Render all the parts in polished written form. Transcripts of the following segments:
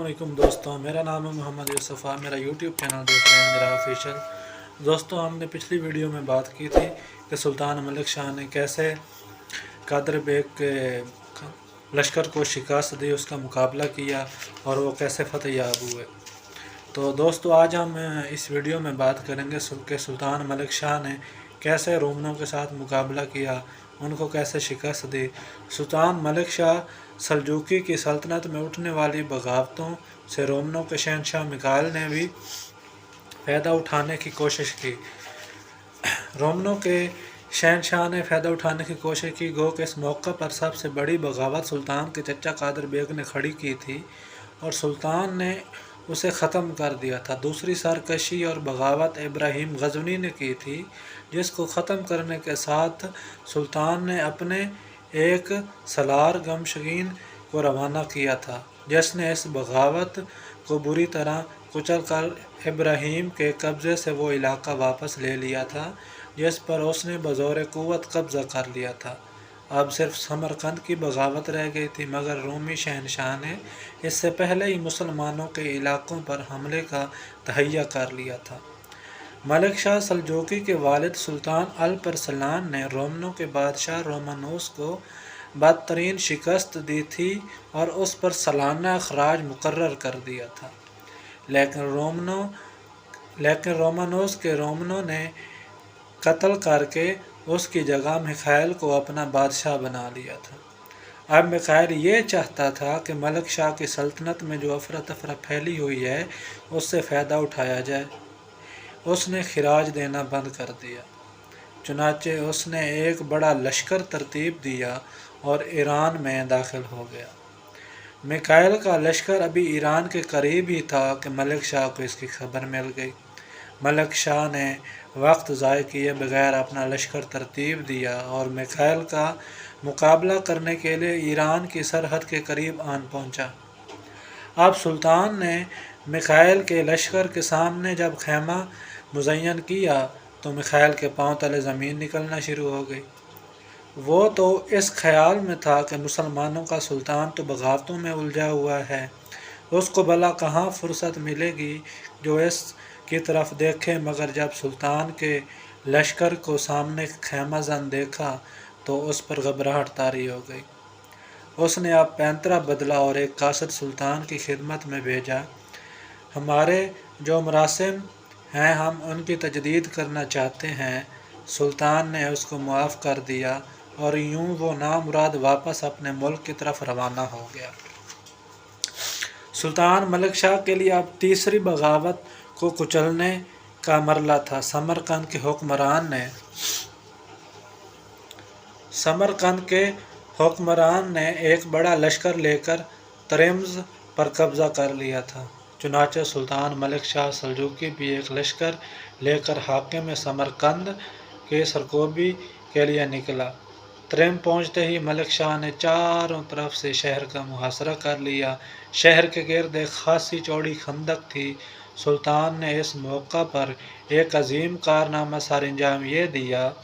वालेकुम दोस्तों, मेरा नाम है मोहम्मद यूसुफ़ा। मेरा यूट्यूब चैनल देख रहे हैं मेरा ऑफिशियल। दोस्तों, हमने पिछली वीडियो में बात की थी कि सुल्तान मलिक शाह ने कैसे कादर बेग के लश्कर को शिकस्त दी, उसका मुकाबला किया और वो कैसे फतह याब हुए। तो दोस्तों, आज हम इस वीडियो में बात करेंगे कि सुल्तान मलिक शाह ने कैसे रोमनों के साथ मुकाबला किया, उनको कैसे शिकस्त दी। सुल्तान मलिक शाह सल्जूकी की सल्तनत में उठने वाली बगावतों से रोमनों के शहनशाह मिकाइल ने भी फ़ायदा उठाने की कोशिश की। रोमनों के शहनशाह ने फ़ायदा उठाने की कोशिश की। गो कि इस मौके पर सबसे बड़ी बगावत सुल्तान के चचा कादर बेग ने खड़ी की थी और सुल्तान ने उसे ख़त्म कर दिया था। दूसरी सरकशी और बगावत इब्राहिम गजनी ने की थी, जिसको ख़त्म करने के साथ सुल्तान ने अपने एक सलार गमशगीन को रवाना किया था, जिसने इस बगावत को बुरी तरह कुचल कर इब्राहिम के कब्ज़े से वो इलाका वापस ले लिया था जिस पर उसने बज़ौर क़ुव्वत कब्ज़ा कर लिया था। अब सिर्फ समरकंद की बगावत रह गई थी, मगर रोमी शहनशाह ने इससे पहले ही मुसलमानों के इलाकों पर हमले का तहैया कर लिया था। मलिक शाह सल्जूकी के वालिद सुल्तान अल-परसलान ने रोमनों के बादशाह रोमानोस को बदतरीन शिकस्त दी थी और उस पर सालाना खराज मुकर्रर कर दिया था, लेकिन रोमानोस के रोमनों ने कत्ल करके उसकी जगह मिखाइल को अपना बादशाह बना लिया था। अब मिखाइल ये चाहता था कि मलिक शाह की सल्तनत में जो अफरा तफरा फैली हुई है उससे फ़ायदा उठाया जाए। उसने खिराज देना बंद कर दिया। चुनाचे उसने एक बड़ा लश्कर तरतीब दिया और ईरान में दाखिल हो गया। मिखाइल का लश्कर अभी ईरान के करीब ही था कि मलिक शाह को इसकी खबर मिल गई। मलिक शाह ने वक्त ज़ाय किए बगैर अपना लश्कर तरतीब दिया और मिखाइल का मुकाबला करने के लिए ईरान की सरहद के करीब आन पहुंचा। अब सुल्तान ने मिखाइल के लश्कर के सामने जब खैमा मुज़य्यन किया तो मिखाइल के पांव तले ज़मीन निकलना शुरू हो गई। वो तो इस ख्याल में था कि मुसलमानों का सुल्तान तो बगावतों में उलझा हुआ है, उसको भला कहाँ फुर्सत मिलेगी जो इस की तरफ देखे। मगर जब सुल्तान के लश्कर को सामने खैमा जन देखा तो उस पर घबराहट तारी हो गई। उसने अब पैंतरा बदला और एक कासिद सुल्तान की खिदमत में भेजा। हमारे जो मरासिम हैं हम उनकी तजदीद करना चाहते हैं। सुल्तान ने उसको मुआफ़ कर दिया और यूं वो नामुराद वापस अपने मुल्क की तरफ रवाना हो गया। सुल्तान मलिक शाह के लिए अब तीसरी बगावत को कुचलने का मरला था। समरकंद के हुक्मरान ने एक बड़ा लश्कर लेकर तरिम्ज़ पर कब्ज़ा कर लिया था। चुनाचे सुल्तान मलिक शाह सल्जूकी भी एक लश्कर लेकर हाकिम समरकंद के सरकोबी के लिए निकला। तरिम पहुँचते ही मलिक शाह ने चारों तरफ से शहर का मुहासरा कर लिया। शहर के गिर्द एक खासी चौड़ी खंदक थी। सुल्तान ने इस मौका पर एक अजीम कारनामा सर अंजाम ये दिया।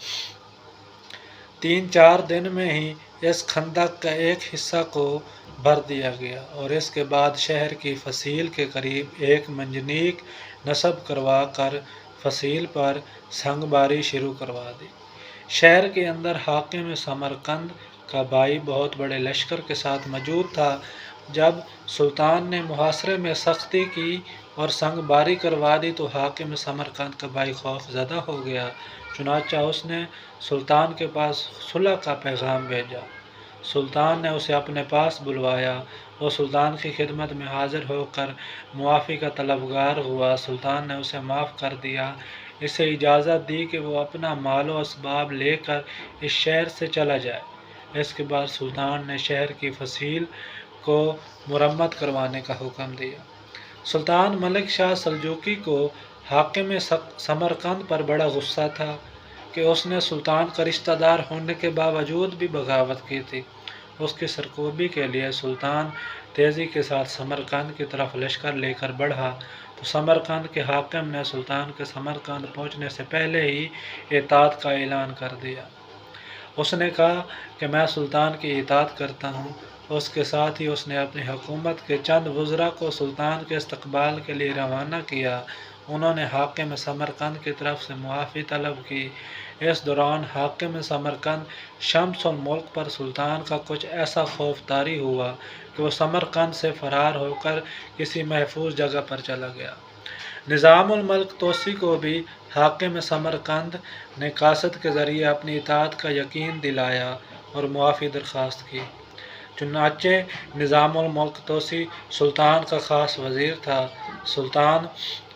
3-4 दिन में ही इस खंदक का एक हिस्सा को भर दिया गया और इसके बाद शहर की फसील के करीब एक मंजनीक नस्ब करवा कर फसील पर संगबारी शुरू करवा दी। शहर के अंदर हाकिम समरकंद का भाई बहुत बड़े लश्कर के साथ मौजूद था। जब सुल्तान ने मुहासरे में सख्ती की और संगबारी करवा दी तो हाकिम समरकंद का भाई खौफ ज़दा हो गया। चुनाचा उसने सुल्तान के पास सुलह का पैगाम भेजा। सुल्तान ने उसे अपने पास बुलवाया। वो सुल्तान की खिदमत में हाजिर होकर मुआफ़ी का तलबगार हुआ। सुल्तान ने उसे माफ़ कर दिया, इसे इजाज़त दी कि वो अपना मालो असबाब लेकर इस शहर से चला जाए। इसके बाद सुल्तान ने शहर की फसील को मुरम्मत करवाने का हुक्म दिया। सुल्तान मलिक शाह सल्जूकी को हाकिम समरकंद पर बड़ा गुस्सा था कि उसने सुल्तान का रिश्तेदार होने के बावजूद भी बगावत की थी। उसकी सरकोबी के लिए सुल्तान तेज़ी के साथ समरकंद की तरफ लश्कर लेकर बढ़ा तो समरकंद के हाकिम ने सुल्तान के समरकंद पहुंचने से पहले ही इताअत का ऐलान कर दिया। उसने कहा कि मैं सुल्तान की इताअत करता हूँ اس کے ساتھ ہی اس نے اپنی حکومت کے چند وزراء کو سلطان کے استقبال کے لیے روانہ کیا۔ انہوں نے حاکم سمرقند کی طرف سے معافی طلب کی۔ اس دوران حاکم سمرقند شمس الملک پر سلطان کا کچھ ایسا خوف طاری ہوا کہ وہ سمرقند سے فرار ہو کر کسی محفوظ جگہ پر چلا گیا۔ نظام الملک توسی کو بھی حاکم سمرقند نے قاصد کے ذریعے اپنی اطاعت کا یقین دلایا اور معافی درخواست کی۔ چنانچہ نظام الملک توسی سلطان کا خاص وزیر تھا۔ سلطان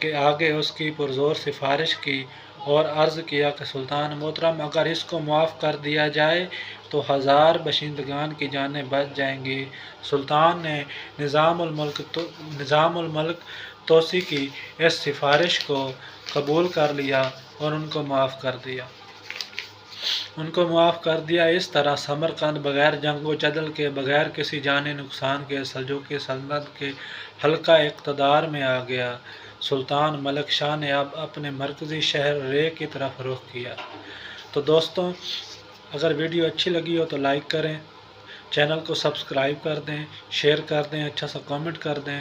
کے آگے اس کی پرزور سفارش کی اور عرض کیا کہ سلطان محترم، اگر اس کو معاف کر دیا جائے تو 1000 باشندگان کی جانیں بچ جائیں گی۔ سلطان نے نظام الملک توسی کی اس سفارش کو قبول کر لیا اور ان کو معاف کر دیا۔ اس طرح سمرقند بغیر جنگ و جدل کے، بغیر کسی جانی نقصان کے سلجوقی سلطنت کے حلقہ اقتدار میں آ گیا۔ سلطان ملک شاہ نے اب اپنے مرکزی شہر رے کی طرف رخ کیا۔ تو دوستوں، اگر ویڈیو اچھی لگی ہو تو لائک کریں، چینل کو سبسکرائب کر دیں، شیئر کر دیں، اچھا سا کامنٹ کر دیں،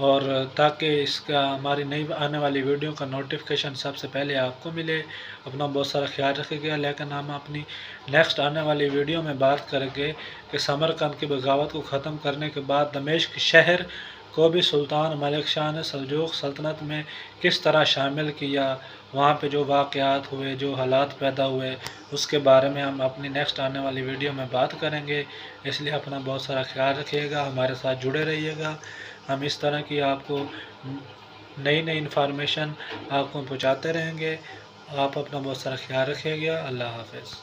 اور تاکہ اس کا ہماری نئی آنے والی ویڈیو کا نوٹیفیکیشن سب سے پہلے آپ کو ملے۔ اپنا بہت سارا خیال رکھے گا، لیکن ہم اپنی نیکسٹ آنے والی ویڈیو میں بات کریں گے کہ سمرقند کی بغاوت کو ختم کرنے کے بعد دمشق شہر کو بھی سلطان ملک شاہ نے سلجوق سلطنت میں کس طرح شامل کیا، وہاں پہ جو واقعات ہوئے، جو حالات پیدا ہوئے، اس کے بارے میں ہم اپنی نیکسٹ آنے والی ویڈیو میں بات کریں گے۔ اس لیے اپنا بہت سارا خیال رکھیے گا، ہمارے ساتھ جڑے رہیے گا۔ ہم اس طرح کی آپ کو نئی انفارمیشن آپ کو پہنچاتے رہیں گے۔ آپ اپنا بہت سارا خیال رکھیے گا۔ اللہ حافظ۔